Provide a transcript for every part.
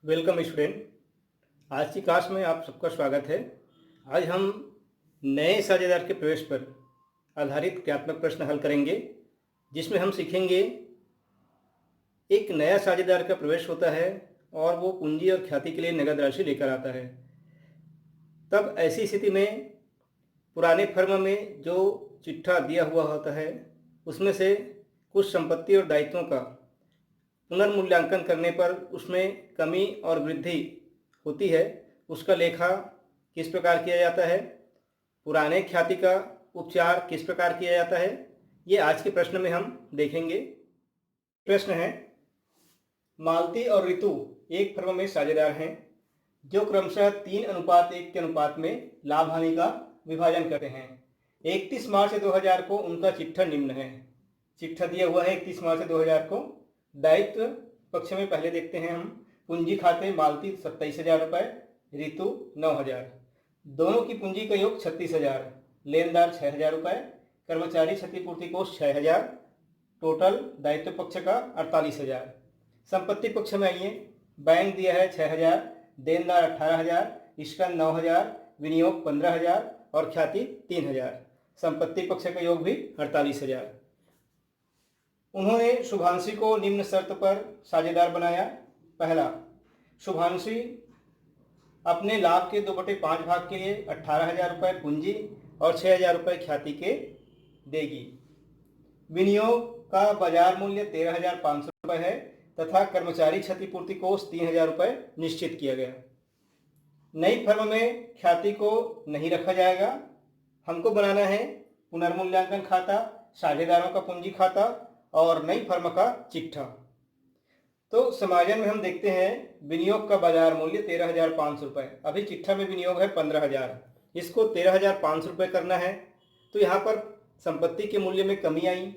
Welcome student. आज की class में आप सबका स्वागत है। आज हम नए साझेदार के प्रवेश पर आधारित क्रियात्मक प्रश्न हल करेंगे, जिसमें हम सीखेंगे एक नया साझेदार का प्रवेश होता है और वो पूंजी और ख्याति के लिए नगद राशि लेकर आता है। तब ऐसी स्थिति में पुराने फर्म में जो चिट्ठा दिया हुआ होता है उसमें से कुछ संपत्ति और दायित्वों का पुनर्मूल्यांकन करने पर उसमें कमी और वृद्धि होती है। उसका लेखा किस प्रकार किया जाता है, पुराने ख्याति का उपचार किस प्रकार किया जाता है, ये आज के प्रश्न में हम देखेंगे। प्रश्न है, मालती और ऋतु एक फर्म में साझेदार हैं जो क्रमशः 3:1 के अनुपात में लाभ हानि का विभाजन करते हैं। 31 मार्च 2000 को उनका चिट्ठा निम्न है। चिट्ठा दिया हुआ है 31 मार्च 2000 को। दायित्व पक्ष में पहले देखते हैं हम। पूंजी खाते मालती 27,000 रुपये, ऋतु 9,000। दोनों की पूंजी का योग 36,000। लेनदार 6,000 रुपये, कर्मचारी क्षतिपूर्ति कोष 6,000। टोटल दायित्व पक्ष का 48,000। संपत्ति पक्ष में आइए। बैंक दिया है 6,000, देनदार 18,000, स्कंद 9,000, विनियोग 15,000 और ख्याति 3,000। संपत्ति पक्ष का योग भी 48,000। उन्होंने शुभांशी को निम्न शर्त पर साझेदार बनाया। पहला, शुभांशी अपने लाभ के 2/5 भाग के लिए 18,000 रुपये पूंजी और 6,000 रुपये ख्याति के देगी। विनियोग का बाजार मूल्य 13,500 रुपये है तथा कर्मचारी क्षतिपूर्ति कोष 3,000 रुपये निश्चित किया गया। नई फर्म में ख्याति को नहीं रखा जाएगा। हमको बनाना है पुनर्मूल्यांकन खाता, साझेदारों का पूंजी खाता और नई फर्म का चिट्ठा। तो समायोजन में हम देखते हैं विनियोग का बाजार मूल्य 13,500 रुपये। अभी चिट्ठा में विनियोग है 15,000, इसको 13,500 रुपये करना है। तो यहाँ पर संपत्ति के मूल्य में कमी आई।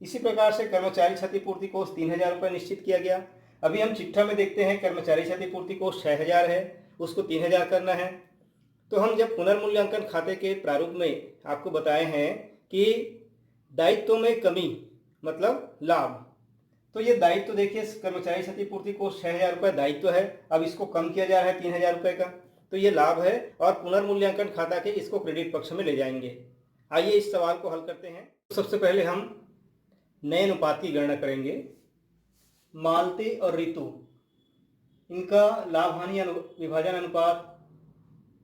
इसी प्रकार से कर्मचारी क्षतिपूर्ति कोष 3,000 रुपये निश्चित किया गया। अभी हम चिट्ठा में देखते हैं कर्मचारी क्षतिपूर्ति कोष 6,000 है, उसको 3,000 करना है। तो हम जब पुनर्मूल्यांकन खाते के प्रारूप में आपको बताए हैं कि दायित्वों में कमी मतलब लाभ, तो ये दायित्व देखिए, कर्मचारी क्षतिपूर्ति कोष 6,000 रुपये दायित्व है। अब इसको कम किया जा रहा है 3,000 रुपये का, तो ये लाभ है और पुनर्मूल्यांकन खाता के इसको क्रेडिट पक्ष में ले जाएंगे। आइए इस सवाल को हल करते हैं। सबसे पहले हम नए अनुपात की गणना करेंगे। मालती और ऋतु, इनका लाभ हानि विभाजन अनुपात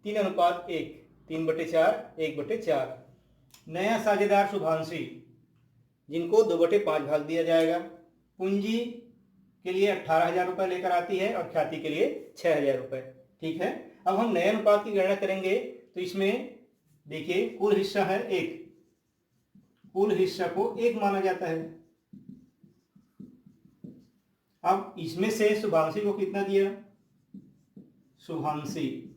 3:1, 3/4, 1/4। नया साझेदार शुभांशी, जिनको 2/5 भाग दिया जाएगा। पूंजी के लिए 18,000 रुपये लेकर आती है और ख्याति के लिए 6,000 रुपये। ठीक है, अब हम नए अनुपात की गणना करेंगे। तो इसमें देखिए कुल हिस्सा है 1, कुल हिस्सा को 1 माना जाता है। अब इसमें से शुभांशी को कितना दिया? शुभांशी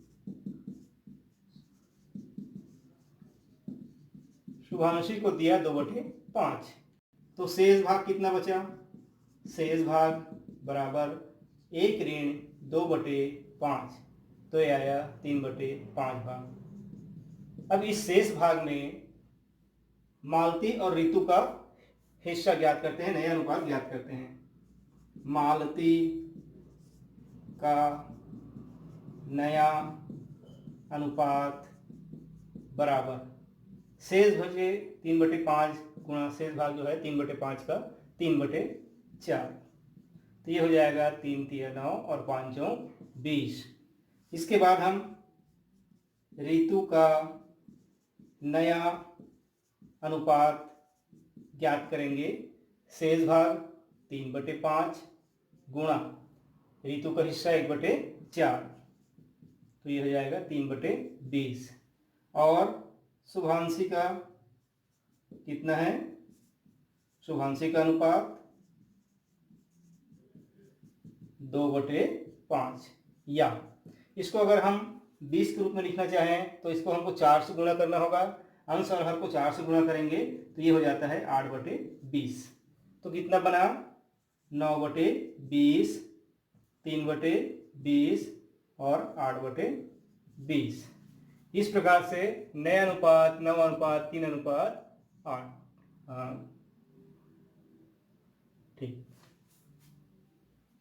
को दिया 2/5। तो शेष भाग कितना बचा? शेष भाग बराबर 1 ऋण 2/5, तो ये आया 3/5 भाग। अब इस शेष भाग में मालती और ऋतु का हिस्सा ज्ञात करते हैं, नया अनुपात ज्ञात करते हैं। मालती का नया अनुपात बराबर शेष भजे 3/5 गुणा शेष भाग जो है 3/5 का 3/4, तो ये हो जाएगा 3 × 9 और 5 × 20। इसके बाद हम ऋतु का नया अनुपात ज्ञात करेंगे। शेष भाग 3/5 गुणा ऋतु का हिस्सा 1/4, तो ये हो जाएगा 3/20। और शुभांशी का कितना है? शुभांशी का अनुपात 2/5, या इसको अगर हम 20 के रूप में लिखना चाहें तो इसको हमको 4 से गुणा करना होगा। अंश और हर को 4 से गुणा करेंगे तो ये हो जाता है 8/20। तो कितना बना? 9/20, 3/20 और 8/20। इस प्रकार से नए अनुपात, 9 अनुपात, 3:8। ठीक,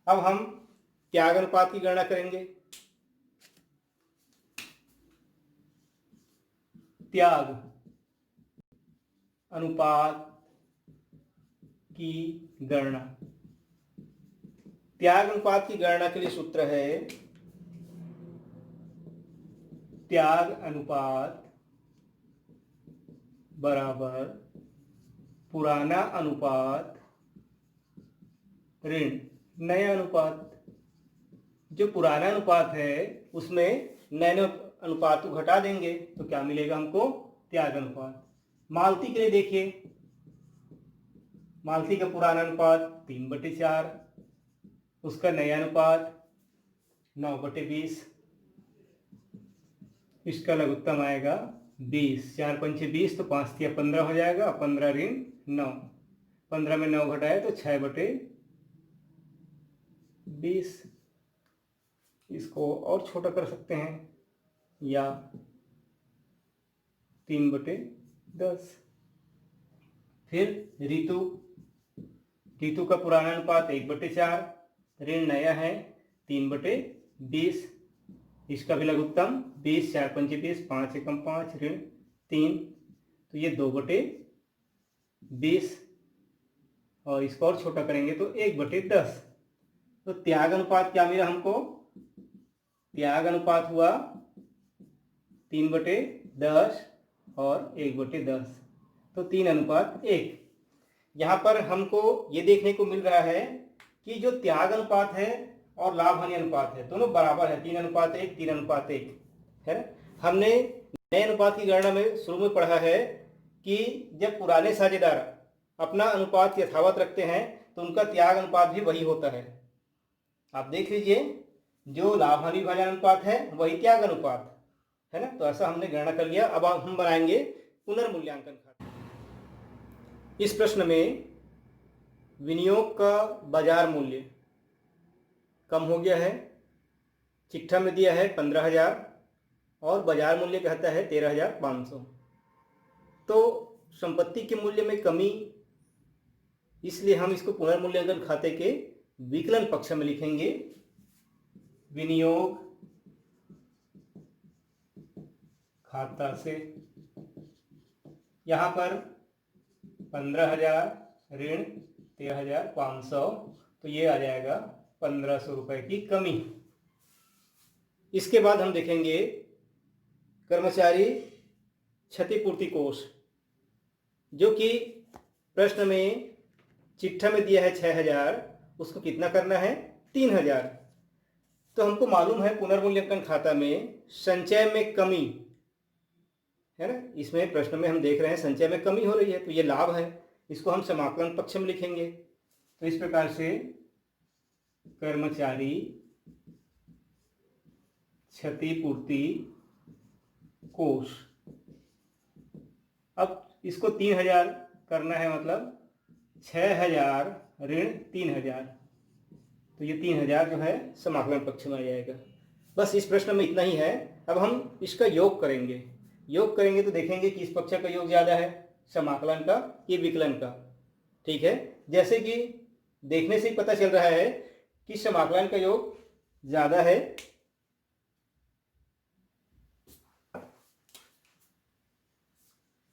अब हम त्याग अनुपात की गणना करेंगे। त्याग अनुपात की गणना, त्याग अनुपात की गणना के लिए सूत्र है त्याग अनुपात बराबर पुराना अनुपात ऋण नया अनुपात। जो पुराना अनुपात है उसमें नए अनुपात को घटा देंगे तो क्या मिलेगा हमको, त्याग अनुपात। मालती के लिए देखिए, मालती का पुराना अनुपात 3/4, उसका नया अनुपात 9/20, इसका लघुत्तम आएगा 20। 4 पंचे 20 तो 5 तिया 15 हो जाएगा, 15 ऋण 9, 15 में 9 घटाए तो 6/20। इसको और छोटा कर सकते हैं या 3/10। फिर ऋतु, ऋतु का पुराना अनुपात 1/4, ऋण नया है 3/20, इसका भी लघुत्तम 20। 4 पंचे 20, 5 एकम 5, ऋण 3, तो ये 2/20 और इसको और छोटा करेंगे तो 1/10। तो त्याग अनुपात क्या मिला हमको, त्याग अनुपात हुआ 3/10 और 1/10, तो 3:1। यहाँ पर हमको ये देखने को मिल रहा है कि जो त्याग अनुपात है और लाभ हानि अनुपात है दोनों बराबर है, 3:1, 3:1 है। हमने नए अनुपात की गणना में शुरू में पढ़ा है कि जब पुराने साझेदार अपना अनुपात यथावत रखते हैं तो उनका त्याग अनुपात भी वही होता है। आप देख लीजिए, जो लाभ हानि विभाजन अनुपात है वही त्याग अनुपात है ना। तो ऐसा हमने गणना कर लिया। अब हम बनाएंगे पुनर्मूल्यांकन खाता। इस प्रश्न में विनियोग का बाजार मूल्य कम हो गया है, चिट्ठा में दिया है 15,000 और बाजार मूल्य कहता है 13,500। तो संपत्ति के मूल्य में कमी, इसलिए हम इसको पुनर्मूल्यांकन खाते के विकलन पक्ष में लिखेंगे। विनियोग खाता से यहाँ पर 15,000 ऋण 13,500, तो ये आ जाएगा 1,500 रुपए की कमी। इसके बाद हम देखेंगे कर्मचारी क्षतिपूर्ति कोष, जो कि प्रश्न में चिट्ठा में दिया है 6,000, उसको कितना करना है 3,000। तो हमको मालूम है पुनर्मूल्यांकन खाता में संचय में कमी है ना, इसमें प्रश्न में हम देख रहे हैं संचय में कमी हो रही है, तो ये लाभ है, इसको हम समाकलन पक्ष में लिखेंगे। तो इस प्रकार से कर्मचारी क्षतिपूर्ति कोष, अब इसको 3,000 करना है, मतलब 6,000 ऋण 3,000, तो ये 3,000 जो है समाकलन पक्ष में आ जाएगा। बस इस प्रश्न में इतना ही है। अब हम इसका योग करेंगे, योग करेंगे तो देखेंगे कि इस पक्ष का योग ज़्यादा है समाकलन का कि विकलन का। ठीक है, जैसे कि देखने से ही पता चल रहा है कि समाकलन का योग ज़्यादा है,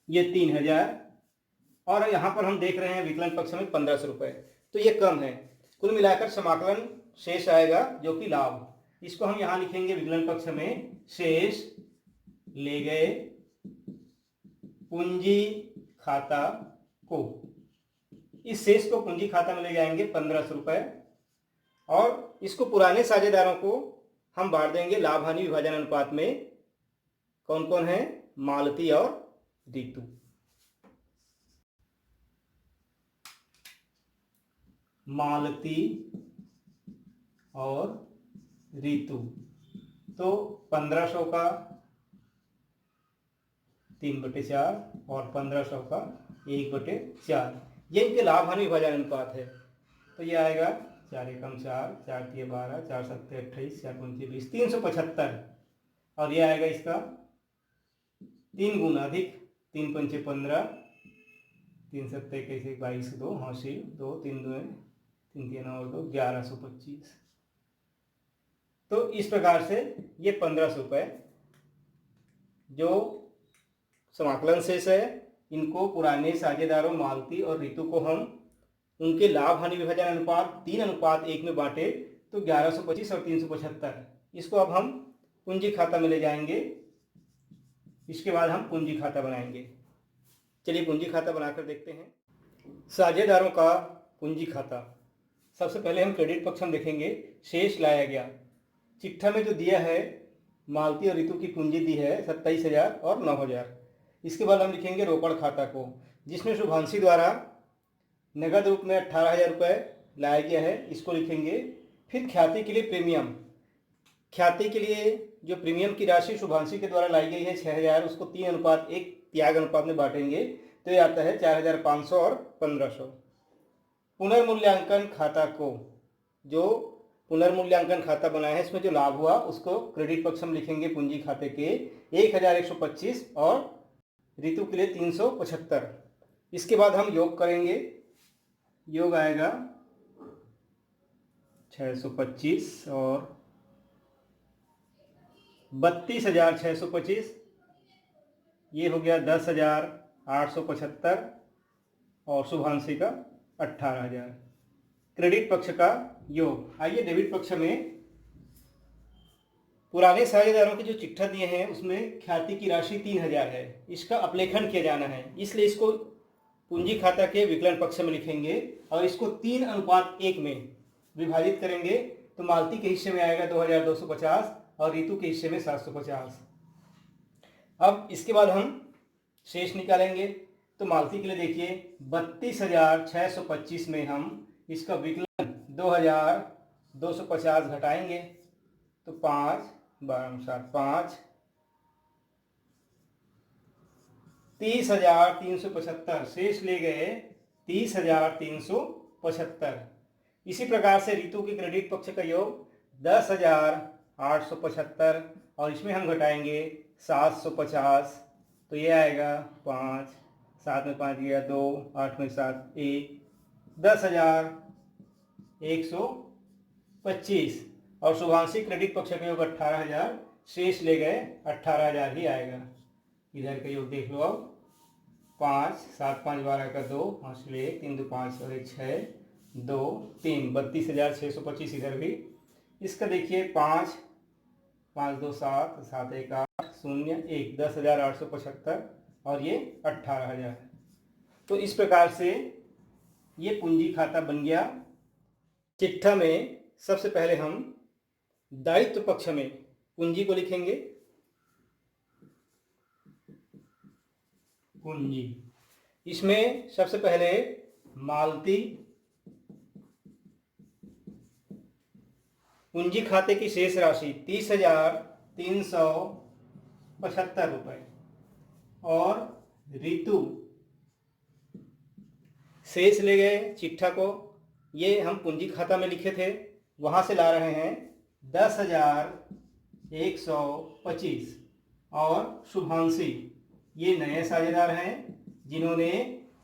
ये 3,000, और यहाँ पर हम देख रहे हैं विकलन पक्ष में 1,500 रुपये, तो ये कम है। कुल मिलाकर समाकलन शेष आएगा जो कि लाभ, इसको हम यहाँ लिखेंगे विकलन पक्ष में शेष ले गए पूंजी खाता को। इस शेष को पूंजी खाता में ले जाएंगे 1,500 रुपये, और इसको पुराने साझेदारों को हम बांट देंगे लाभ हानि विभाजन अनुपात में। कौन कौन है, मालती और ऋतु। मालती और ऋतु, तो 1,500 का 3/4 और 1,500 का 1/4, ये इनके लाभ हानि विभाजन अनुपात है। तो ये आएगा 4 एकम 4, 4 तिये 12, 4 सत्ते 28, 4 पंचे 20, 375, और ये आएगा इसका 3 गुना अधिक, 3 पंचे 15, 3 सत्ते 21, 22, 2 हासिल 2, 3 2 3 3 और 2 1125। तो इस प्रकार से ये 1500 रुपये जो समाकलन शेष है, इनको पुराने साझेदारों मालती और रितु को हम उनके लाभ हानि विभाजन अनुपात 3:1 में बांटे तो 1125 और 375, इसको अब हम पूंजी खाता में ले जाएंगे। इसके बाद हम पूंजी खाता बनाएंगे। चलिए पूंजी खाता बनाकर देखते हैं। साझेदारों का पूंजी खाता। सबसे पहले हम क्रेडिट पक्ष में देखेंगे। शेष लाया गया, चिट्ठा में जो दिया है मालती और रितु की पूंजी दी है 27,000 और 9,000। इसके बाद हम लिखेंगे रोकड़ खाता को, जिसमें शुभांशी द्वारा नगद रूप में 18,000 रुपये लाया गया है, इसको लिखेंगे। फिर ख्याति के लिए प्रीमियम, ख्याति के लिए जो प्रीमियम की राशि शुभांशी के द्वारा लाई गई है 6,000, उसको 3:1 त्याग अनुपात में बांटेंगे तो ये आता है 4,500 और 1,500। पुनर्मूल्यांकन खाता को, जो पुनर्मूल्यांकन खाता बना है इसमें जो लाभ हुआ उसको क्रेडिट पक्ष में लिखेंगे पूंजी खाते के 1,125 और रितु के लिए 375। इसके बाद हम योग करेंगे। योग आएगा 625 और 32,625, ये हो गया 10,875 और शुभांशी का 18,000। क्रेडिट पक्ष का योग। आइए डेबिट पक्ष में पुराने साझेदारों के जो चिट्ठा दिए हैं उसमें ख्याति की राशि 3,000 है, इसका अपलेखन किया जाना है, इसलिए इसको पूंजी खाता के विकलन पक्ष में लिखेंगे और इसको 3:1 में विभाजित करेंगे तो मालती के हिस्से में आएगा 2,250 और रितु के हिस्से में 750। अब इसके बाद हम शेष निकालेंगे तो मालती के लिए देखिए 32,625 में हम इसका विकलन 2,250 घटाएंगे तो 5 12 5 30,375, शेष ले गए 30,375। इसी प्रकार से रितु के क्रेडिट पक्ष का योग 10,875 और इसमें हम घटाएंगे 750 तो ये आएगा 5, 7 में 5 गया 2, 8 में 7 1, 10,125 और शुभांशी क्रेडिट पक्ष का योग 18,000, शेष ले गए 18,000 ही आएगा। इधर का योग देख लो अब 5, 7 5 12 का 2, 5 1 3 2 5 और 1 6 2 3 32,625 इधर भी। इसका देखिए 5 5 2 7 7 1 8 0 1 10,875 और ये 18,000। तो इस प्रकार से ये पूंजी खाता बन गया। चिट्ठा में सबसे पहले हम दायित्व पक्ष में पूंजी को लिखेंगे। पूंजी, इसमें सबसे पहले मालती पूंजी खाते की शेष राशि 30,375 रुपये और रितु शेष ले गए चिट्ठा को, ये हम पूंजी खाता में लिखे थे वहाँ से ला रहे हैं 10,125 और शुभांशी ये नए साझेदार हैं जिन्होंने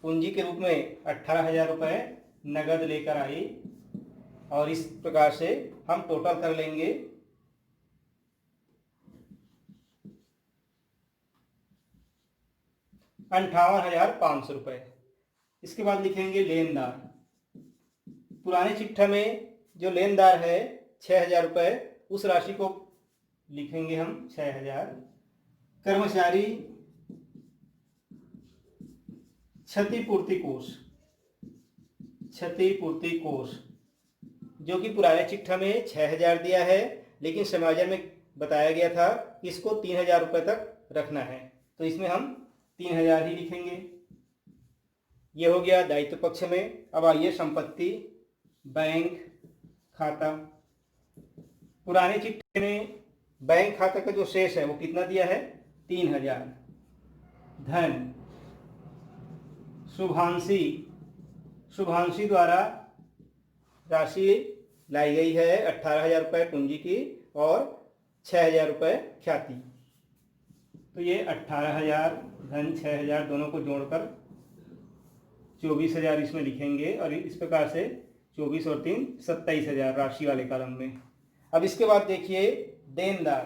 पूंजी के रूप में 18,000 रुपये नगद लेकर आई और इस प्रकार से हम टोटल कर लेंगे 58,500 रुपये। इसके बाद लिखेंगे लेनदार। पुराने चिट्ठा में जो लेनदार है 6,000 रुपये, उस राशि को लिखेंगे हम 6,000। कर्मचारी क्षतिपूर्ति कोष, क्षतिपूर्ति कोष जो कि पुराने चिट्ठा में 6,000 दिया है, लेकिन समायोजन में बताया गया था कि इसको 3,000 रुपये तक रखना है, तो इसमें हम 3,000 ही लिखेंगे। ये हो गया दायित्व पक्ष में। अब आइए संपत्ति बैंक खाता। पुराने चिट्ठे में बैंक खाता का जो शेष है वो कितना दिया है 3,000। धन शुभांशी द्वारा राशि लाई गई है 18,000 रुपये पूंजी की और 6,000 रुपये ख्याति, तो ये 18,000 धन 6,000 दोनों को जोड़कर 24,000 इसमें लिखेंगे और इस प्रकार से 24 और 3 27,000 राशि वाले कॉलम में। अब इसके बाद देखिए देनदार।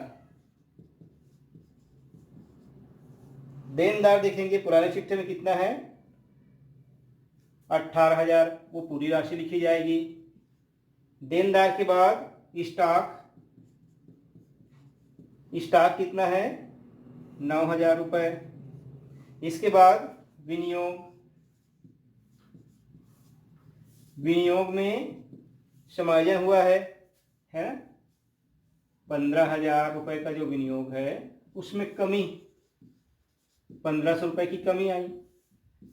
देनदार देखेंगे पुराने चिट्ठे में कितना है, 18,000, वो पूरी राशि लिखी जाएगी। देनदार के बाद स्टॉक, स्टॉक कितना है, 9,000 रुपये। इसके बाद विनियोग, विनियोग में समायोजन हुआ है ना, 15,000 रुपये का जो विनियोग है उसमें कमी, 1,500 रुपये की कमी आई,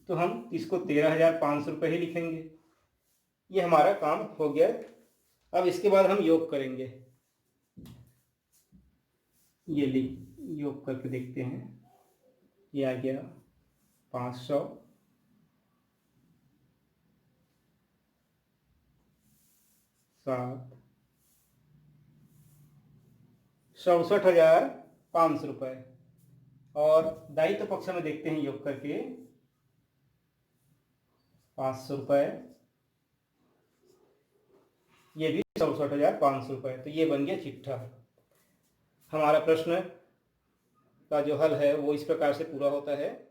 तो हम इसको 13,500 रुपये ही लिखेंगे। ये हमारा काम हो गया। अब इसके बाद हम योग करेंगे। ये योग करके देखते हैं। ये आ गया 500, 7, 67,500 रुपये। और दायित्व पक्ष में देखते हैं योग करके, 500 रुपये, ये भी 67,500 रुपये। तो ये बन गया चिट्ठा। हमारा प्रश्न का जो हल है वो इस प्रकार से पूरा होता है।